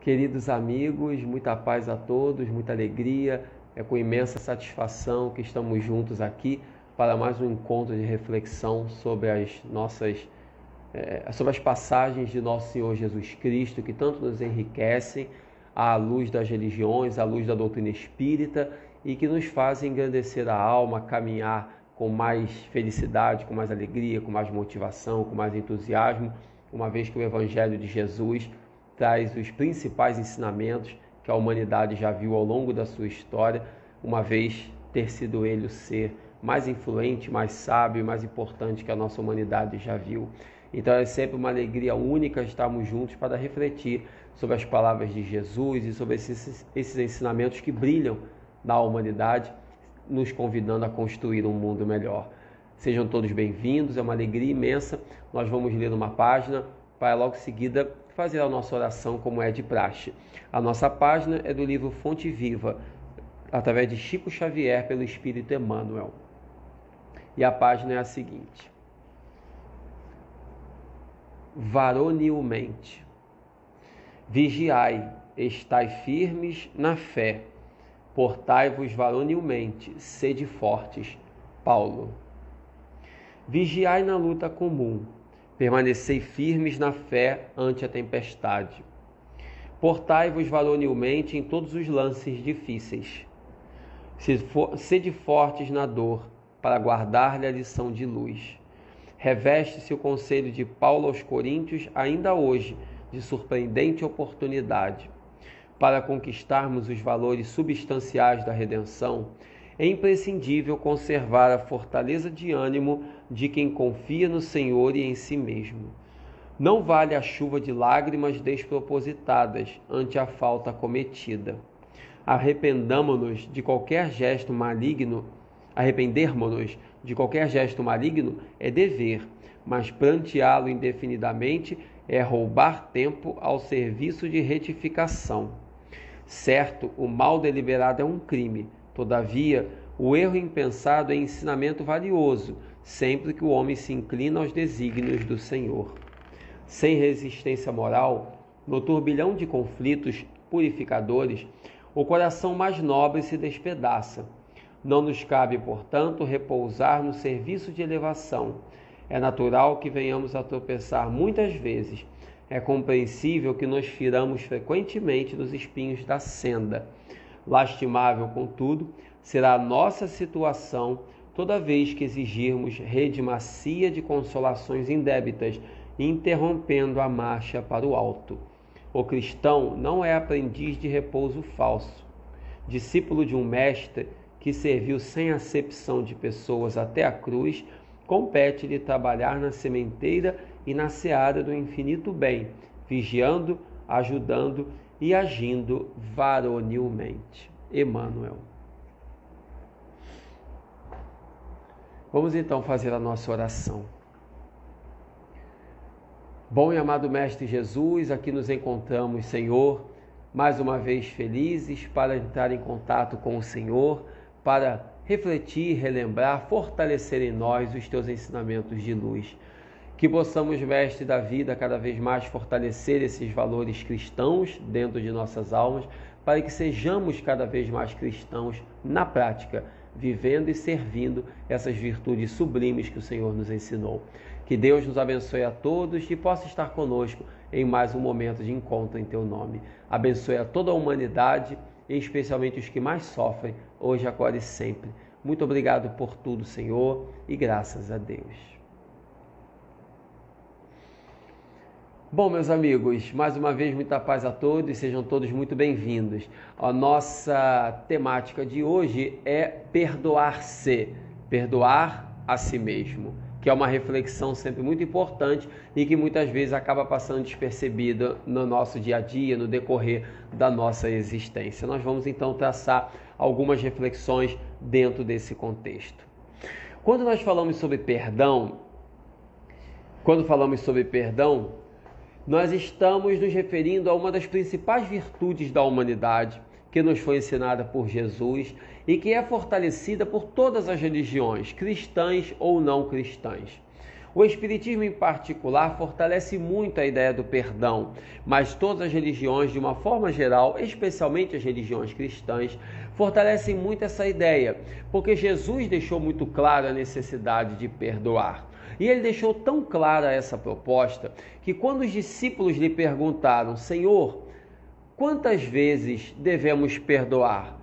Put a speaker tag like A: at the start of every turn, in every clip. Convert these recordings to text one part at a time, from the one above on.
A: Queridos amigos, muita paz a todos, muita alegria. É com imensa satisfação que estamos juntos aqui para mais um encontro de reflexão sobre sobre as passagens de nosso Senhor Jesus Cristo, que tanto nos enriquecem à luz das religiões, à luz da doutrina espírita e que nos fazem engrandecer a alma, caminhar com mais felicidade, com mais alegria, com mais motivação, com mais entusiasmo, uma vez que o Evangelho de Jesus traz os principais ensinamentos que a humanidade já viu ao longo da sua história, uma vez ter sido ele o ser mais influente, mais sábio e mais importante que a nossa humanidade já viu. Então é sempre uma alegria única estarmos juntos para refletir sobre as palavras de Jesus e sobre esses ensinamentos que brilham na humanidade, nos convidando a construir um mundo melhor. Sejam todos bem-vindos, é uma alegria imensa. Nós vamos ler uma página para logo em seguida fazer a nossa oração como é de praxe. A nossa página é do livro Fonte Viva, através de Chico Xavier, pelo Espírito Emmanuel. E a página é a seguinte: varonilmente. Vigiai, estai firmes na fé, portai-vos varonilmente, sede fortes. Paulo. Vigiai na luta comum, permanecei firmes na fé ante a tempestade. Portai-vos varonilmente em todos os lances difíceis. Sede fortes na dor, para guardar-lhe a lição de luz. Reveste-se o conselho de Paulo aos Coríntios, ainda hoje, de surpreendente oportunidade. Para conquistarmos os valores substanciais da redenção, é imprescindível conservar a fortaleza de ânimo de quem confia no Senhor e em si mesmo. Não vale a chuva de lágrimas despropositadas ante a falta cometida. Arrependermos-nos de qualquer gesto maligno é dever, mas pranteá-lo indefinidamente é roubar tempo ao serviço de retificação. Certo, o mal deliberado é um crime. Todavia, o erro impensado é ensinamento valioso, sempre que o homem se inclina aos desígnios do Senhor. Sem resistência moral, no turbilhão de conflitos purificadores, o coração mais nobre se despedaça. Não nos cabe, portanto, repousar no serviço de elevação. É natural que venhamos a tropeçar muitas vezes. É compreensível que nos firamos frequentemente nos espinhos da senda. Lastimável, contudo, será a nossa situação toda vez que exigirmos rede macia de consolações indébitas, interrompendo a marcha para o alto. O cristão não é aprendiz de repouso falso. Discípulo de um mestre que serviu sem acepção de pessoas até a cruz, compete-lhe trabalhar na sementeira e na seara do infinito bem, vigiando, ajudando e agindo varonilmente. Emmanuel. Vamos então fazer a nossa oração. Bom e amado Mestre Jesus, aqui nos encontramos, Senhor, mais uma vez felizes para entrar em contato com o Senhor, para refletir, relembrar, fortalecer em nós os teus ensinamentos de luz. Que possamos, Mestre da vida, cada vez mais fortalecer esses valores cristãos dentro de nossas almas, para que sejamos cada vez mais cristãos na prática, vivendo e servindo essas virtudes sublimes que o Senhor nos ensinou. Que Deus nos abençoe a todos e possa estar conosco em mais um momento de encontro em teu nome. Abençoe a toda a humanidade, e especialmente os que mais sofrem, hoje, agora e sempre. Muito obrigado por tudo, Senhor, e graças a Deus. Bom, meus amigos, mais uma vez muita paz a todos e sejam todos muito bem-vindos. A nossa temática de hoje é perdoar-se, perdoar a si mesmo, que é uma reflexão sempre muito importante e que muitas vezes acaba passando despercebida no nosso dia a dia, no decorrer da nossa existência. Nós vamos então traçar algumas reflexões dentro desse contexto. Quando nós falamos sobre perdão, nós estamos nos referindo a uma das principais virtudes da humanidade que nos foi ensinada por Jesus e que é fortalecida por todas as religiões, cristãs ou não cristãs. O Espiritismo, em particular, fortalece muito a ideia do perdão, mas todas as religiões, de uma forma geral, especialmente as religiões cristãs, fortalecem muito essa ideia, porque Jesus deixou muito claro a necessidade de perdoar. E ele deixou tão clara essa proposta que quando os discípulos lhe perguntaram: Senhor, quantas vezes devemos perdoar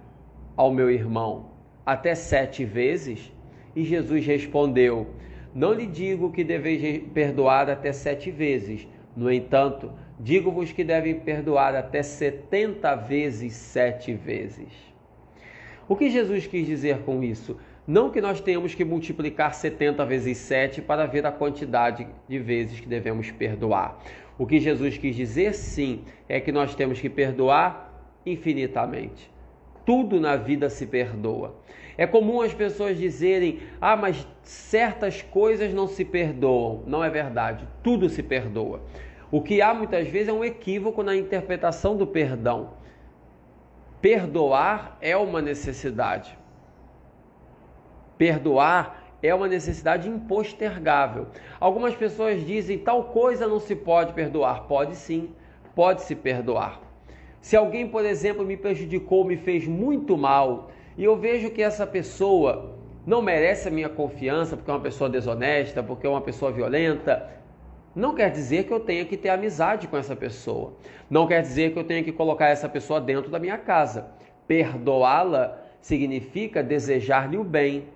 A: ao meu irmão? Até 7 vezes? E Jesus respondeu: não lhe digo que deveis perdoar até 7 vezes. No entanto, digo-vos que devem perdoar até 70 vezes 7 vezes. O que Jesus quis dizer com isso? Não que nós tenhamos que multiplicar 70 vezes 7 para ver a quantidade de vezes que devemos perdoar. O que Jesus quis dizer, sim, é que nós temos que perdoar infinitamente. Tudo na vida se perdoa. É comum as pessoas dizerem: mas certas coisas não se perdoam. Não é verdade, tudo se perdoa. O que há muitas vezes é um equívoco na interpretação do perdão. Perdoar é uma necessidade. Perdoar é uma necessidade impostergável. Algumas pessoas dizem: tal coisa não se pode perdoar. Pode sim, pode se perdoar. Se alguém, por exemplo, me prejudicou, me fez muito mal, e eu vejo que essa pessoa não merece a minha confiança porque é uma pessoa desonesta, porque é uma pessoa violenta, não quer dizer que eu tenha que ter amizade com essa pessoa. Não quer dizer que eu tenha que colocar essa pessoa dentro da minha casa. Perdoá-la significa desejar-lhe o bem,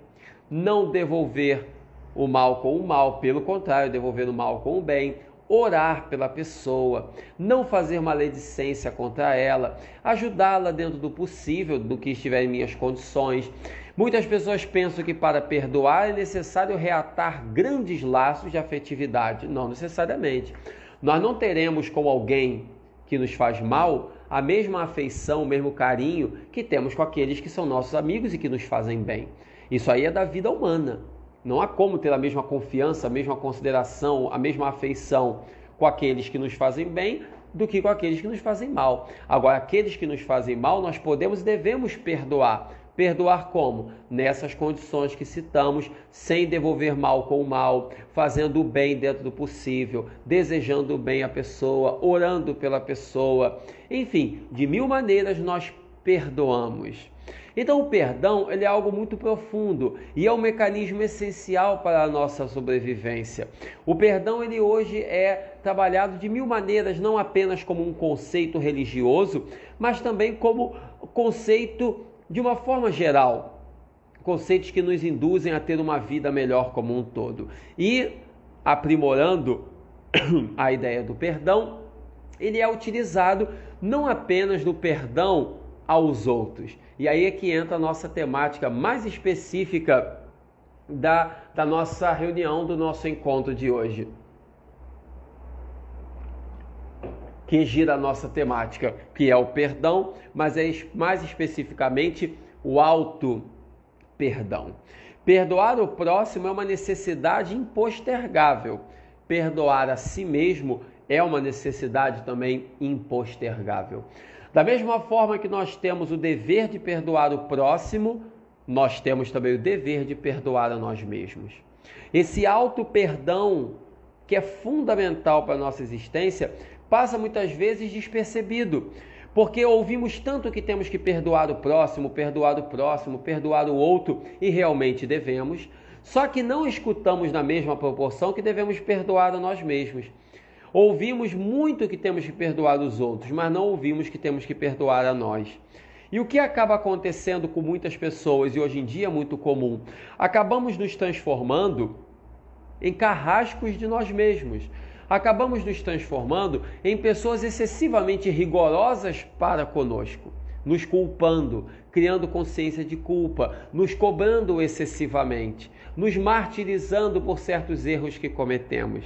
A: não devolver o mal com o mal, pelo contrário, devolver o mal com o bem. Orar pela pessoa, não fazer maledicência contra ela, ajudá-la dentro do possível, do que estiver em minhas condições. Muitas pessoas pensam que para perdoar é necessário reatar grandes laços de afetividade. Não necessariamente. Nós não teremos com alguém que nos faz mal a mesma afeição, o mesmo carinho que temos com aqueles que são nossos amigos e que nos fazem bem. Isso aí é da vida humana. Não há como ter a mesma confiança, a mesma consideração, a mesma afeição com aqueles que nos fazem bem do que com aqueles que nos fazem mal. Agora, aqueles que nos fazem mal, nós podemos e devemos perdoar. Perdoar como? Nessas condições que citamos, sem devolver mal com o mal, fazendo o bem dentro do possível, desejando o bem à pessoa, orando pela pessoa. Enfim, de 1000 maneiras nós perdoamos. Então o perdão ele é algo muito profundo e é um mecanismo essencial para a nossa sobrevivência. O perdão ele hoje é trabalhado de 1000 maneiras, não apenas como um conceito religioso, mas também como conceito de uma forma geral. Conceitos que nos induzem a ter uma vida melhor como um todo. E aprimorando a ideia do perdão, ele é utilizado não apenas no perdão aos outros. E aí é que entra a nossa temática mais específica da nossa reunião, do nosso encontro de hoje, que gira a nossa temática, que é o perdão, mas é mais especificamente o auto-perdão. Perdoar o próximo é uma necessidade impostergável. Perdoar a si mesmo é uma necessidade também impostergável. Da mesma forma que nós temos o dever de perdoar o próximo, nós temos também o dever de perdoar a nós mesmos. Esse auto-perdão, que é fundamental para a nossa existência, passa muitas vezes despercebido, porque ouvimos tanto que temos que perdoar o próximo, perdoar o outro, e realmente devemos, só que não escutamos na mesma proporção que devemos perdoar a nós mesmos. Ouvimos muito que temos que perdoar os outros, mas não ouvimos que temos que perdoar a nós. E o que acaba acontecendo com muitas pessoas, e hoje em dia é muito comum, acabamos nos transformando em carrascos de nós mesmos. Acabamos nos transformando em pessoas excessivamente rigorosas para conosco, nos culpando, criando consciência de culpa, nos cobrando excessivamente, nos martirizando por certos erros que cometemos.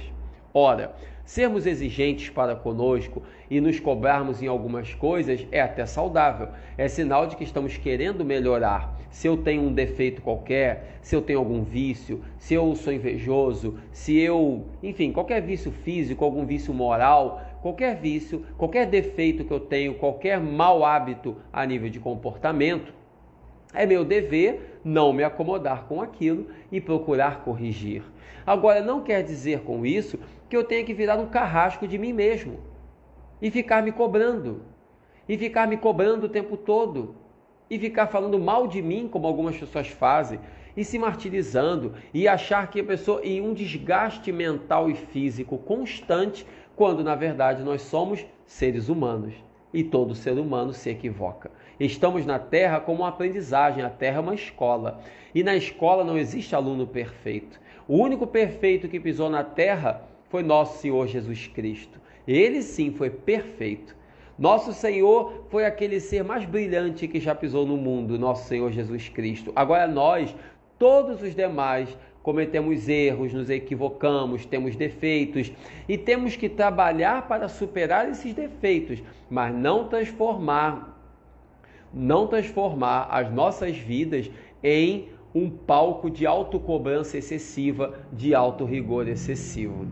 A: Ora, sermos exigentes para conosco e nos cobrarmos em algumas coisas é até saudável, é sinal de que estamos querendo melhorar. Se eu tenho um defeito qualquer, se eu tenho algum vício, se eu sou invejoso, enfim, qualquer vício físico, algum vício moral, qualquer vício, qualquer defeito que eu tenho, qualquer mau hábito a nível de comportamento, É meu dever não me acomodar com aquilo e procurar corrigir. Agora, não quer dizer com isso que eu tenha que virar um carrasco de mim mesmo e ficar me cobrando, o tempo todo, e ficar falando mal de mim, como algumas pessoas fazem, e se martirizando, e achar que a pessoa em um desgaste mental e físico constante, quando na verdade nós somos seres humanos, e todo ser humano se equivoca. Estamos na Terra como uma aprendizagem, a Terra é uma escola, e na escola não existe aluno perfeito. O único perfeito que pisou na Terra foi nosso Senhor Jesus Cristo. Ele sim foi perfeito. Nosso Senhor foi aquele ser mais brilhante que já pisou no mundo, nosso Senhor Jesus Cristo. Agora nós, todos os demais, cometemos erros, nos equivocamos, temos defeitos e temos que trabalhar para superar esses defeitos, mas não transformar as nossas vidas em um palco de autocobrança excessiva, de autorrigor excessivo.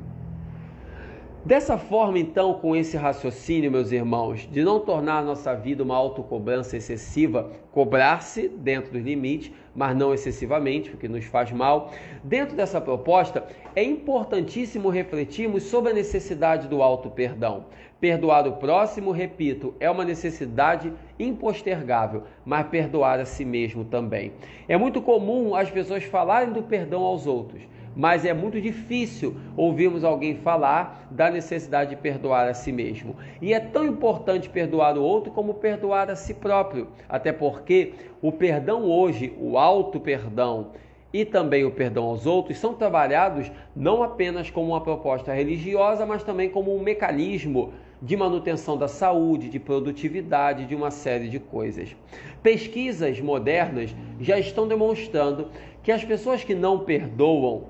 A: Dessa forma, então, com esse raciocínio, meus irmãos, de não tornar a nossa vida uma autocobrança excessiva, cobrar-se dentro dos limites, mas não excessivamente, porque nos faz mal. Dentro dessa proposta, é importantíssimo refletirmos sobre a necessidade do auto-perdão. Perdoar o próximo, repito, é uma necessidade impostergável, mas perdoar a si mesmo também. É muito comum as pessoas falarem do perdão aos outros, mas é muito difícil ouvirmos alguém falar da necessidade de perdoar a si mesmo. E é tão importante perdoar o outro como perdoar a si próprio. Até porque o perdão hoje, o auto-perdão e também o perdão aos outros são trabalhados não apenas como uma proposta religiosa, mas também como um mecanismo de manutenção da saúde, de produtividade, de uma série de coisas. Pesquisas modernas já estão demonstrando que as pessoas que não perdoam,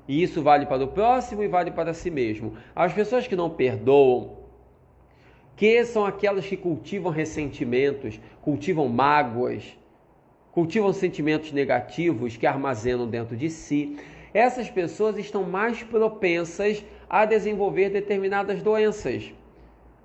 A: e isso vale para o próximo e vale para si mesmo, as pessoas que não perdoam, que são aquelas que cultivam ressentimentos, cultivam mágoas, cultivam sentimentos negativos que armazenam dentro de si, essas pessoas estão mais propensas a desenvolver determinadas doenças.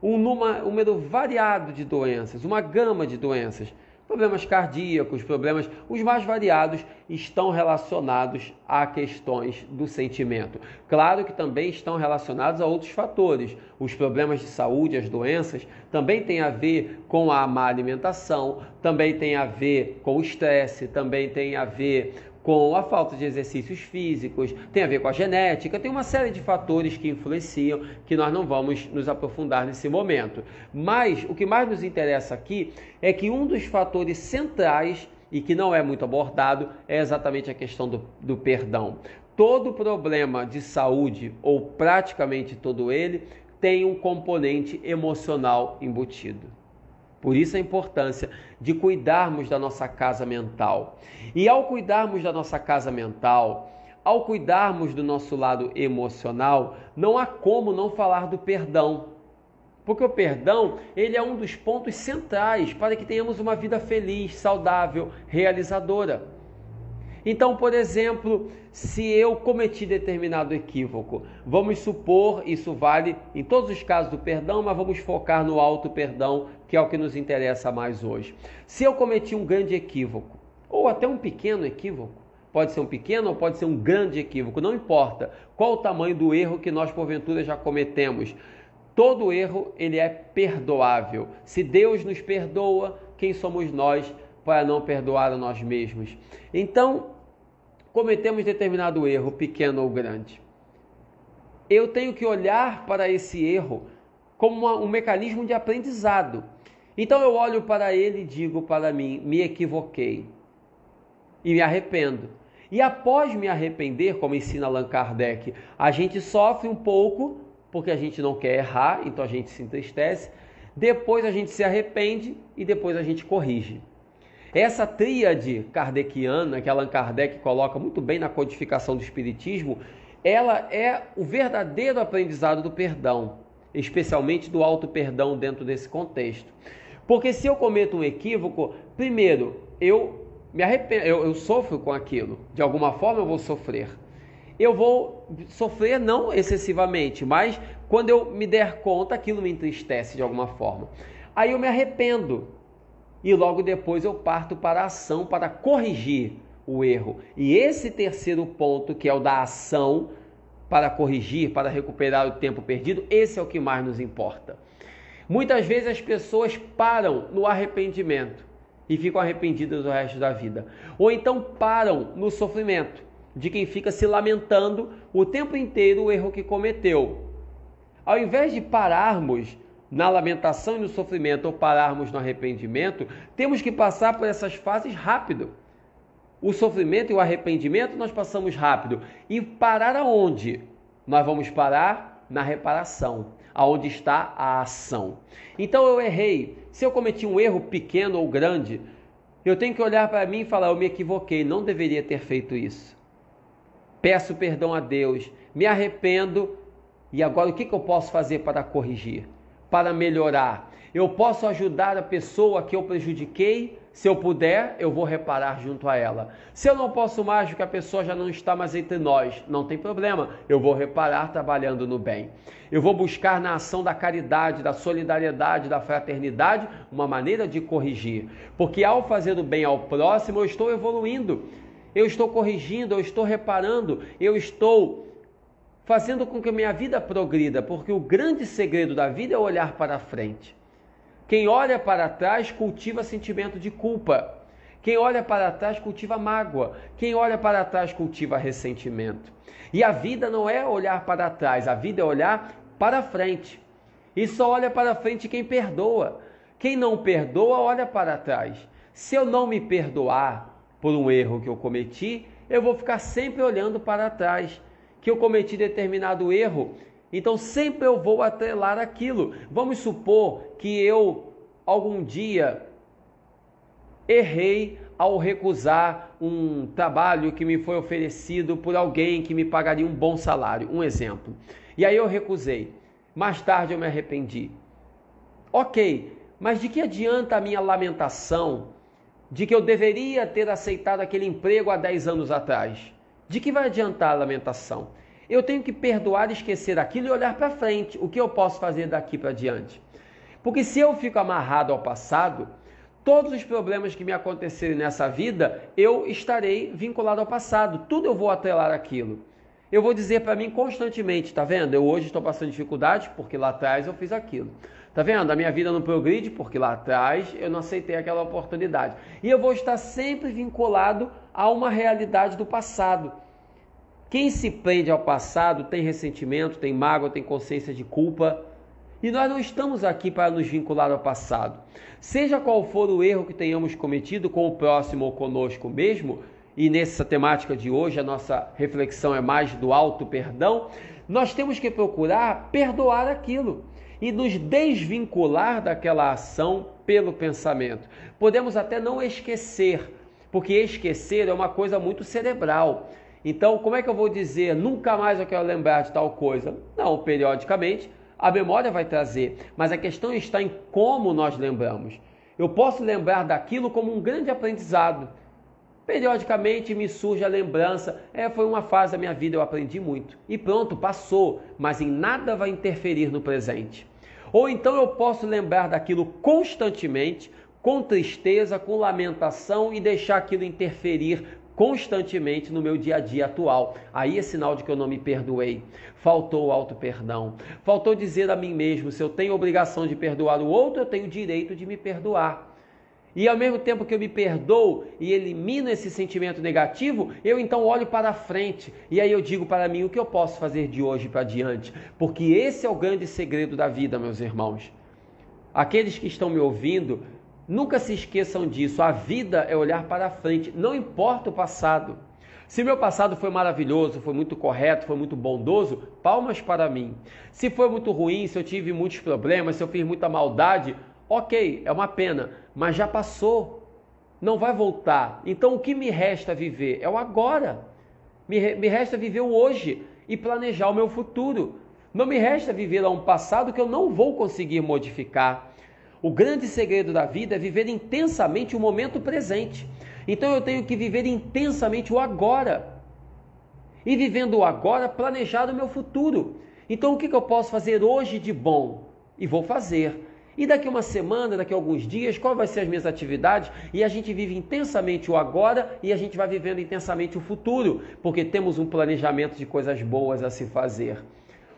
A: Um número variado de doenças, uma gama de doenças, problemas cardíacos, problemas, os mais variados, estão relacionados a questões do sentimento. Claro que também estão relacionados a outros fatores. Os problemas de saúde, as doenças, também têm a ver com a má alimentação, também tem a ver com o estresse, também tem a ver com a falta de exercícios físicos, tem a ver com a genética, tem uma série de fatores que influenciam, que nós não vamos nos aprofundar nesse momento. Mas o que mais nos interessa aqui é que um dos fatores centrais, e que não é muito abordado, é exatamente a questão do perdão. Todo problema de saúde, ou praticamente todo ele, tem um componente emocional embutido. Por isso a importância de cuidarmos da nossa casa mental. E ao cuidarmos da nossa casa mental, ao cuidarmos do nosso lado emocional, não há como não falar do perdão. Porque o perdão, ele é um dos pontos centrais para que tenhamos uma vida feliz, saudável, realizadora. Então, por exemplo, se eu cometi determinado equívoco, vamos supor, isso vale em todos os casos do perdão, mas vamos focar no auto-perdão, que é o que nos interessa mais hoje. Se eu cometi um grande equívoco, ou até um pequeno equívoco, pode ser um pequeno ou pode ser um grande equívoco, não importa qual o tamanho do erro que nós porventura já cometemos, todo erro ele é perdoável. Se Deus nos perdoa, quem somos nós para não perdoar a nós mesmos? Então, cometemos determinado erro, pequeno ou grande. Eu tenho que olhar para esse erro como um mecanismo de aprendizado. Então eu olho para ele e digo para mim, me equivoquei e me arrependo. E após me arrepender, como ensina Allan Kardec, a gente sofre um pouco, porque a gente não quer errar, então a gente se entristece. Depois a gente se arrepende e depois a gente corrige. Essa tríade kardeciana, que Allan Kardec coloca muito bem na codificação do Espiritismo, ela é o verdadeiro aprendizado do perdão, especialmente do auto-perdão dentro desse contexto. Porque se eu cometo um equívoco, primeiro, eu me arrependo, eu sofro com aquilo, de alguma forma eu vou sofrer. Eu vou sofrer não excessivamente, mas quando eu me der conta, aquilo me entristece de alguma forma. Aí eu me arrependo. e logo depois eu parto para a ação para corrigir o erro. E esse terceiro ponto, que é o da ação para corrigir, para recuperar o tempo perdido, esse é o que mais nos importa. Muitas vezes as pessoas param no arrependimento e ficam arrependidas o resto da vida. Ou então param no sofrimento, de quem fica se lamentando o tempo inteiro o erro que cometeu. Ao invés de pararmos na lamentação e no sofrimento ou pararmos no arrependimento, temos que passar por essas fases rápido. O sofrimento e o arrependimento nós passamos rápido. E parar aonde? Nós vamos parar na reparação, aonde está a ação. Então eu errei. Se eu cometi um erro pequeno ou grande, eu tenho que olhar para mim e falar, eu me equivoquei, não deveria ter feito isso. Peço perdão a Deus, me arrependo, e agora o que eu posso fazer para corrigir, para melhorar? Eu posso ajudar a pessoa que eu prejudiquei? Se eu puder, eu vou reparar junto a ela. Se eu não posso mais, porque a pessoa já não está mais entre nós, não tem problema, eu vou reparar trabalhando no bem. Eu vou buscar na ação da caridade, da solidariedade, da fraternidade, uma maneira de corrigir. Porque ao fazer o bem ao próximo, eu estou evoluindo, eu estou corrigindo, eu estou reparando, eu estou fazendo com que a minha vida progrida, porque o grande segredo da vida é olhar para frente. Quem olha para trás cultiva sentimento de culpa. Quem olha para trás cultiva mágoa. Quem olha para trás cultiva ressentimento. E a vida não é olhar para trás, a vida é olhar para frente. E só olha para frente quem perdoa. Quem não perdoa, olha para trás. Se eu não me perdoar por um erro que eu cometi, eu vou ficar sempre olhando para trás. Que eu cometi determinado erro, então sempre eu vou atrelar aquilo. Vamos supor que eu algum dia errei ao recusar um trabalho que me foi oferecido por alguém que me pagaria um bom salário, um exemplo. E aí eu recusei. Mais tarde eu me arrependi. Ok, mas de que adianta a minha lamentação de que eu deveria ter aceitado aquele emprego há 10 anos atrás? De que vai adiantar a lamentação? Eu tenho que perdoar e esquecer aquilo e olhar para frente. O que eu posso fazer daqui para diante? Porque se eu fico amarrado ao passado, todos os problemas que me acontecerem nessa vida, eu estarei vinculado ao passado. Tudo eu vou atrelar aquilo. Eu vou dizer para mim constantemente, tá vendo? Eu hoje estou passando dificuldade porque lá atrás eu fiz aquilo. Tá vendo? A minha vida não progride porque lá atrás eu não aceitei aquela oportunidade. E eu vou estar sempre vinculado a uma realidade do passado. Quem se prende ao passado tem ressentimento, tem mágoa, tem consciência de culpa. E nós não estamos aqui para nos vincular ao passado. Seja qual for o erro que tenhamos cometido com o próximo ou conosco mesmo, e nessa temática de hoje a nossa reflexão é mais do auto-perdão, nós temos que procurar perdoar aquilo e nos desvincular daquela ação pelo pensamento. Podemos até não esquecer, porque esquecer é uma coisa muito cerebral. Então, como é que eu vou dizer, nunca mais eu quero lembrar de tal coisa? Não, periodicamente a memória vai trazer, mas a questão está em como nós lembramos. Eu posso lembrar daquilo como um grande aprendizado. Periodicamente me surge a lembrança, foi uma fase da minha vida, eu aprendi muito. E pronto, passou, mas em nada vai interferir no presente. Ou então eu posso lembrar daquilo constantemente, com tristeza, com lamentação e deixar aquilo interferir constantemente no meu dia a dia atual. Aí é sinal de que eu não me perdoei. Faltou o auto-perdão. Faltou dizer a mim mesmo, se eu tenho obrigação de perdoar o outro, eu tenho o direito de me perdoar. E ao mesmo tempo que eu me perdoo e elimino esse sentimento negativo, eu então olho para frente. E aí eu digo para mim o que eu posso fazer de hoje para diante. Porque esse é o grande segredo da vida, meus irmãos. Aqueles que estão me ouvindo, nunca se esqueçam disso. A vida é olhar para frente, não importa o passado. Se meu passado foi maravilhoso, foi muito correto, foi muito bondoso, palmas para mim. Se foi muito ruim, se eu tive muitos problemas, se eu fiz muita maldade, ok, é uma pena, mas já passou, não vai voltar. Então o que me resta viver é o agora. Me resta viver o hoje e planejar o meu futuro. Não me resta viver a um passado que eu não vou conseguir modificar. O grande segredo da vida é viver intensamente o momento presente. Então eu tenho que viver intensamente o agora. E vivendo o agora, planejar o meu futuro. Então o que eu posso fazer hoje de bom? E vou fazer. E daqui uma semana, daqui a alguns dias, qual vai ser as minhas atividades? E a gente vive intensamente o agora e a gente vai vivendo intensamente o futuro, porque temos um planejamento de coisas boas a se fazer.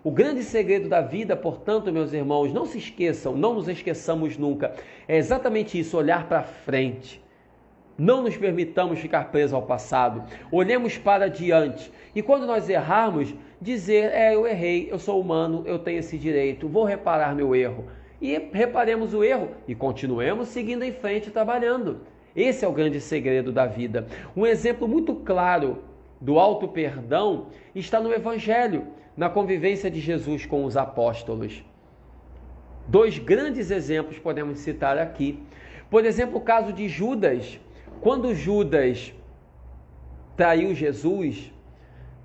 A: O grande segredo da vida, portanto, meus irmãos, não se esqueçam, não nos esqueçamos nunca, é exatamente isso, olhar para frente. Não nos permitamos ficar presos ao passado, olhemos para diante. E quando nós errarmos, dizer, eu errei, eu sou humano, eu tenho esse direito, vou reparar meu erro. E reparemos o erro e continuemos seguindo em frente trabalhando. Esse é o grande segredo da vida. Um exemplo muito claro do auto-perdão está no Evangelho, na convivência de Jesus com os apóstolos. 2 grandes exemplos podemos citar aqui. Por exemplo, o caso de Judas. Quando Judas traiu Jesus,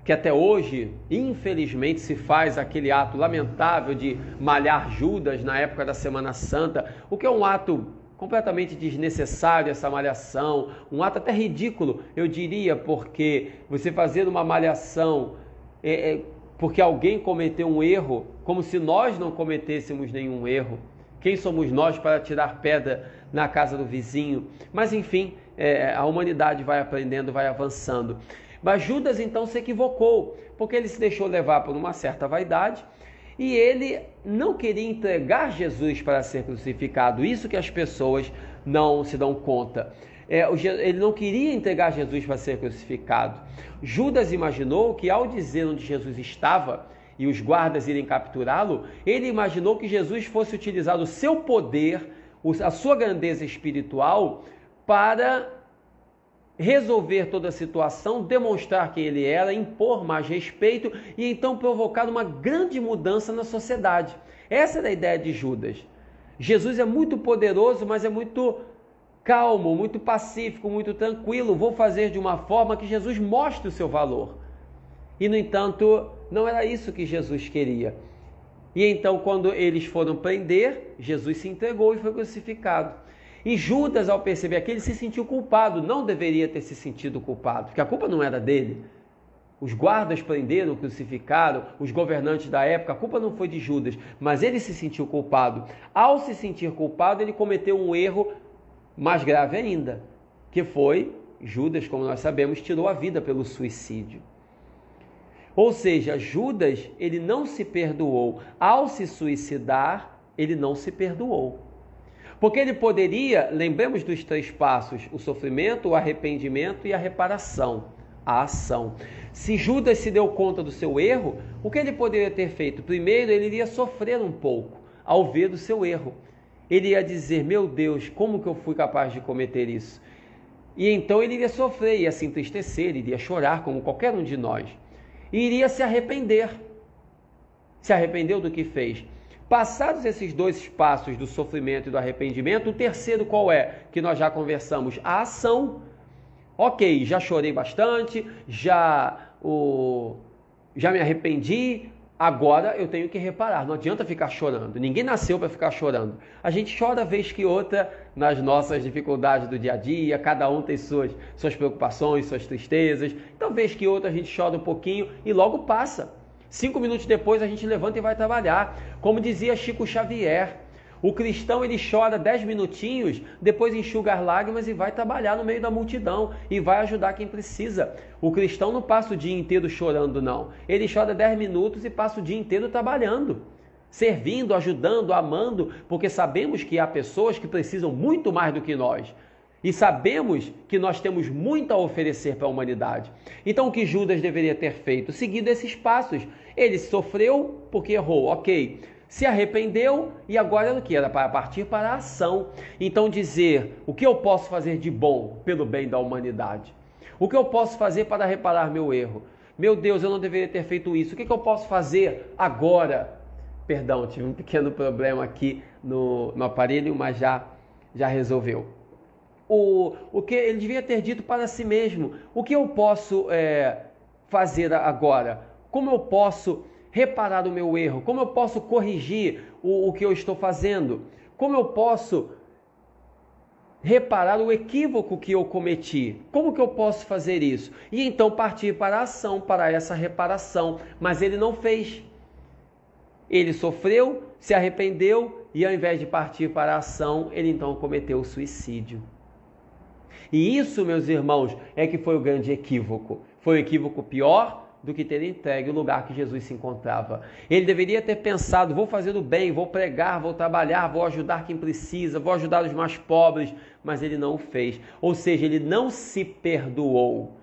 A: que até hoje, infelizmente, se faz aquele ato lamentável de malhar Judas na época da Semana Santa, o que é um ato completamente desnecessário, essa malhação, um ato até ridículo, eu diria, porque você fazer uma malhação porque alguém cometeu um erro, como se nós não cometêssemos nenhum erro. Quem somos nós para tirar pedra na casa do vizinho? Mas enfim, a humanidade vai aprendendo, vai avançando. Mas Judas então se equivocou, porque ele se deixou levar por uma certa vaidade e ele não queria entregar Jesus para ser crucificado. Isso que as pessoas não se dão conta. Ele não queria entregar Jesus para ser crucificado. Judas imaginou que ao dizer onde Jesus estava e os guardas irem capturá-lo, ele imaginou que Jesus fosse utilizar o seu poder, a sua grandeza espiritual para resolver toda a situação, demonstrar quem ele era, impor mais respeito e então provocar uma grande mudança na sociedade. Essa era a ideia de Judas. Jesus é muito poderoso, mas é muito calmo, muito pacífico, muito tranquilo. Vou fazer de uma forma que Jesus mostre o seu valor. E, no entanto, não era isso que Jesus queria. E então, quando eles foram prender, Jesus se entregou e foi crucificado. E Judas, ao perceber aquilo, ele se sentiu culpado. Não deveria ter se sentido culpado, porque a culpa não era dele. Os guardas prenderam, crucificaram, os governantes da época, a culpa não foi de Judas, mas ele se sentiu culpado. Ao se sentir culpado, ele cometeu um erro mais grave ainda, que foi, Judas, como nós sabemos, tirou a vida pelo suicídio. Ou seja, Judas, ele não se perdoou. Ao se suicidar, ele não se perdoou. Porque ele poderia, lembremos dos 3 passos, o sofrimento, o arrependimento e a reparação, a ação. Se Judas se deu conta do seu erro, o que ele poderia ter feito? Primeiro, ele iria sofrer um pouco ao ver do seu erro. Ele ia dizer, meu Deus, como que eu fui capaz de cometer isso? E então ele iria sofrer, ia se entristecer, iria chorar, como qualquer um de nós. E iria se arrepender. Se arrependeu do que fez. Passados esses 2 passos do sofrimento e do arrependimento, o terceiro qual é? Que nós já conversamos, a ação. Ok, já chorei bastante, já me arrependi, agora eu tenho que reparar. Não adianta ficar chorando, ninguém nasceu para ficar chorando. A gente chora vez que outra nas nossas dificuldades do dia a dia, cada um tem suas preocupações, suas tristezas. Então vez que outra a gente chora um pouquinho e logo passa. 5 minutos depois a gente levanta e vai trabalhar. Como dizia Chico Xavier, o cristão ele chora 10 minutinhos, depois enxuga as lágrimas e vai trabalhar no meio da multidão e vai ajudar quem precisa. O cristão não passa o dia inteiro chorando, não. Ele chora 10 minutos e passa o dia inteiro trabalhando, servindo, ajudando, amando, porque sabemos que há pessoas que precisam muito mais do que nós. E sabemos que nós temos muito a oferecer para a humanidade. Então o que Judas deveria ter feito? Seguido esses passos. Ele sofreu porque errou, ok. Se arrependeu e agora era o que? Era para partir para a ação. Então dizer, o que eu posso fazer de bom pelo bem da humanidade? O que eu posso fazer para reparar meu erro? Meu Deus, eu não deveria ter feito isso. O que eu posso fazer agora? Perdão, tive um pequeno problema aqui no aparelho, mas já resolveu. O que ele devia ter dito para si mesmo, o que eu posso fazer agora? Como eu posso reparar o meu erro? Como eu posso corrigir o que eu estou fazendo? Como eu posso reparar o equívoco que eu cometi? Como que eu posso fazer isso? E então partir para a ação, para essa reparação. Mas ele não fez. Ele sofreu, se arrependeu e ao invés de partir para a ação, ele então cometeu o suicídio. E isso, meus irmãos, é que foi o grande equívoco. Foi um equívoco pior do que ter entregue o lugar que Jesus se encontrava. Ele deveria ter pensado, vou fazer o bem, vou pregar, vou trabalhar, vou ajudar quem precisa, vou ajudar os mais pobres, mas ele não o fez. Ou seja, ele não se perdoou.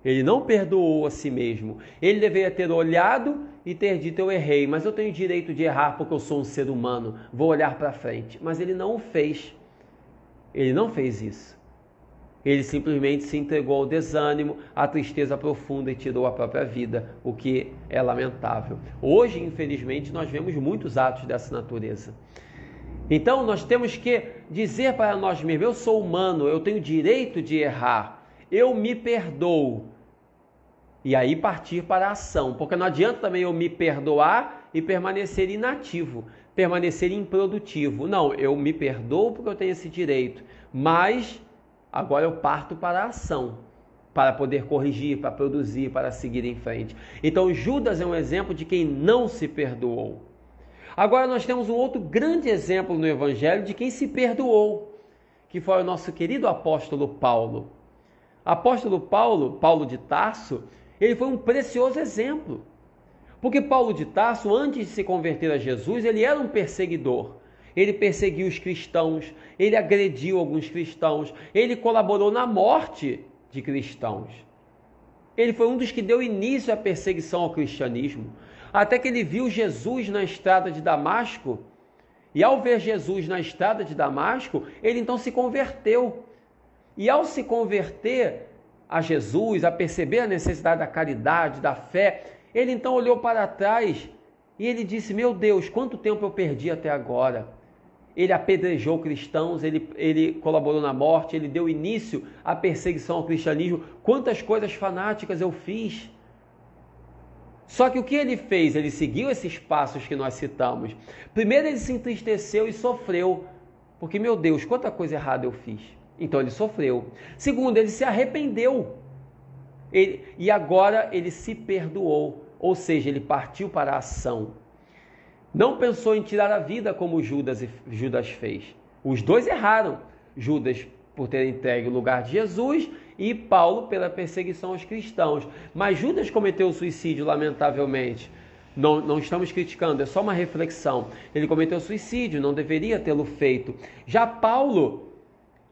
A: Ele não perdoou a si mesmo. Ele deveria ter olhado e ter dito, eu errei, mas eu tenho direito de errar porque eu sou um ser humano, vou olhar para frente. Mas ele não o fez. Ele não fez isso. Ele simplesmente se entregou ao desânimo, à tristeza profunda e tirou a própria vida, o que é lamentável. Hoje, infelizmente, nós vemos muitos atos dessa natureza. Então, nós temos que dizer para nós mesmos, eu sou humano, eu tenho direito de errar, eu me perdoo. E aí partir para a ação, porque não adianta também eu me perdoar e permanecer inativo, permanecer improdutivo. Não, eu me perdoo porque eu tenho esse direito, mas agora eu parto para a ação, para poder corrigir, para produzir, para seguir em frente. Então Judas é um exemplo de quem não se perdoou. Agora nós temos um outro grande exemplo no Evangelho de quem se perdoou, que foi o nosso querido apóstolo Paulo. Apóstolo Paulo, Paulo de Tarso, ele foi um precioso exemplo. Porque Paulo de Tarso, antes de se converter a Jesus, ele era um perseguidor. Ele perseguiu os cristãos, ele agrediu alguns cristãos, ele colaborou na morte de cristãos. Ele foi um dos que deu início à perseguição ao cristianismo, até que ele viu Jesus na estrada de Damasco, e ao ver Jesus na estrada de Damasco, ele então se converteu. E ao se converter a Jesus, a perceber a necessidade da caridade, da fé, ele então olhou para trás e ele disse, meu Deus, quanto tempo eu perdi até agora? Ele apedrejou cristãos, ele colaborou na morte, ele deu início à perseguição ao cristianismo. Quantas coisas fanáticas eu fiz! Só que o que ele fez? Ele seguiu esses passos que nós citamos. Primeiro ele se entristeceu e sofreu, porque, meu Deus, quanta coisa errada eu fiz. Então ele sofreu. Segundo, ele se arrependeu. E agora ele se perdoou, ou seja, ele partiu para a ação. Não pensou em tirar a vida como Judas fez. Os dois erraram. Judas por ter entregue o lugar de Jesus e Paulo pela perseguição aos cristãos. Mas Judas cometeu suicídio, lamentavelmente. Não estamos criticando, é só uma reflexão. Ele cometeu suicídio, não deveria tê-lo feito. Já Paulo,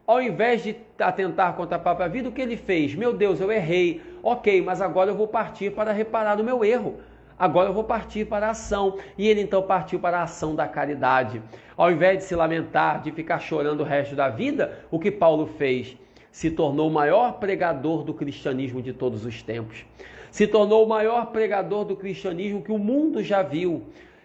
A: ao invés de atentar contra a própria vida, o que ele fez? Meu Deus, eu errei. Ok, mas agora eu vou partir para reparar o meu erro. Agora eu vou partir para a ação. E ele então partiu para a ação da caridade. Ao invés de se lamentar, de ficar chorando o resto da vida, o que Paulo fez? Se tornou o maior pregador do cristianismo de todos os tempos. Se tornou o maior pregador do cristianismo que o mundo já viu.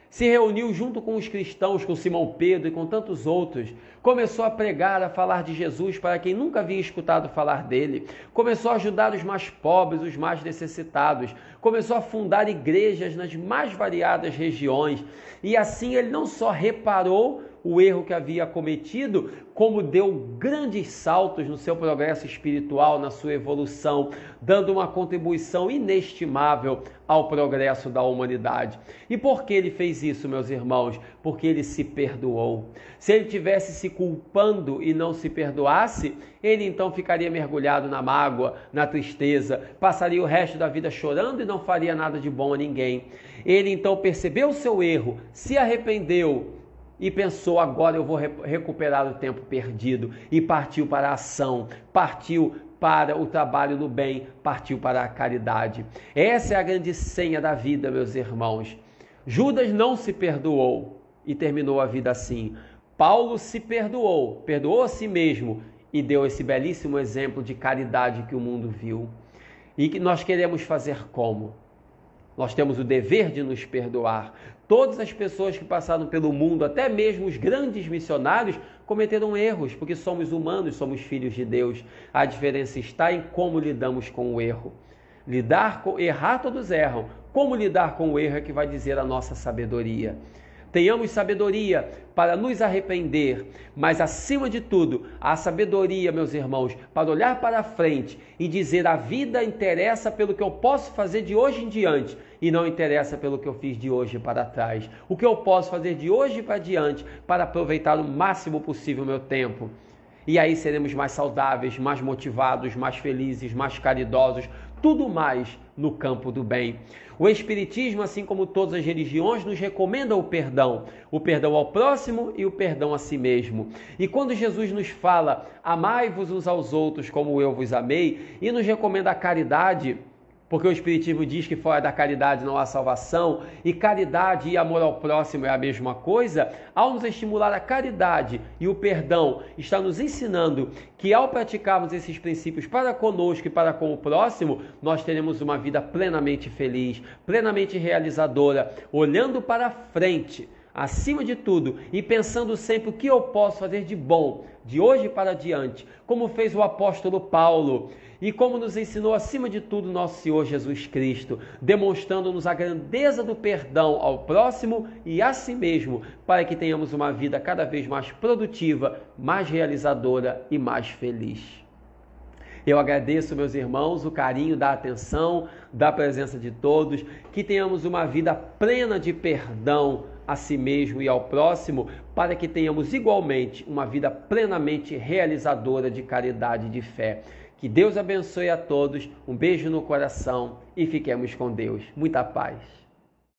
A: Se reuniu junto com os cristãos, com Simão Pedro e com tantos outros. Começou a pregar, a falar de Jesus para quem nunca havia escutado falar dele. Começou a ajudar os mais pobres, os mais necessitados. Começou a fundar igrejas nas mais variadas regiões. E assim ele não só reparou o erro que havia cometido, como deu grandes saltos no seu progresso espiritual, na sua evolução, dando uma contribuição inestimável ao progresso da humanidade. E por que ele fez isso, meus irmãos? Porque ele se perdoou. Se ele tivesse se culpando e não se perdoasse, ele então ficaria mergulhado na mágoa, na tristeza, passaria o resto da vida chorando e não faria nada de bom a ninguém. Ele então percebeu o seu erro, se arrependeu, e pensou, agora eu vou recuperar o tempo perdido, e partiu para a ação, partiu para o trabalho no bem, partiu para a caridade. Essa é a grande senha da vida, meus irmãos. Judas não se perdoou e terminou a vida assim. Paulo se perdoou, perdoou a si mesmo e deu esse belíssimo exemplo de caridade que o mundo viu. E que nós queremos fazer como? Nós temos o dever de nos perdoar. Todas as pessoas que passaram pelo mundo, até mesmo os grandes missionários, cometeram erros, porque somos humanos, somos filhos de Deus. A diferença está em como lidamos com o erro. Errar todos erram. Como lidar com o erro é que vai dizer a nossa sabedoria. Tenhamos sabedoria para nos arrepender, mas acima de tudo, a sabedoria, meus irmãos, para olhar para frente e dizer: a vida interessa pelo que eu posso fazer de hoje em diante e não interessa pelo que eu fiz de hoje para trás. O que eu posso fazer de hoje para diante para aproveitar o máximo possível o meu tempo. E aí seremos mais saudáveis, mais motivados, mais felizes, mais caridosos, tudo mais no campo do bem. O Espiritismo, assim como todas as religiões, nos recomenda o perdão ao próximo e o perdão a si mesmo. E quando Jesus nos fala: amai-vos uns aos outros como eu vos amei, e nos recomenda a caridade, porque o Espiritismo diz que fora da caridade não há salvação, e caridade e amor ao próximo é a mesma coisa, ao nos estimular a caridade e o perdão, está nos ensinando que ao praticarmos esses princípios para conosco e para com o próximo, nós teremos uma vida plenamente feliz, plenamente realizadora, olhando para frente, acima de tudo, e pensando sempre o que eu posso fazer de bom, de hoje para diante, como fez o apóstolo Paulo, e como nos ensinou acima de tudo nosso Senhor Jesus Cristo, demonstrando-nos a grandeza do perdão ao próximo e a si mesmo, para que tenhamos uma vida cada vez mais produtiva, mais realizadora e mais feliz. Eu agradeço, meus irmãos, o carinho da atenção, da presença de todos, que tenhamos uma vida plena de perdão a si mesmo e ao próximo, para que tenhamos igualmente uma vida plenamente realizadora de caridade e de fé. Que Deus abençoe a todos, um beijo no coração e fiquemos com Deus. Muita paz.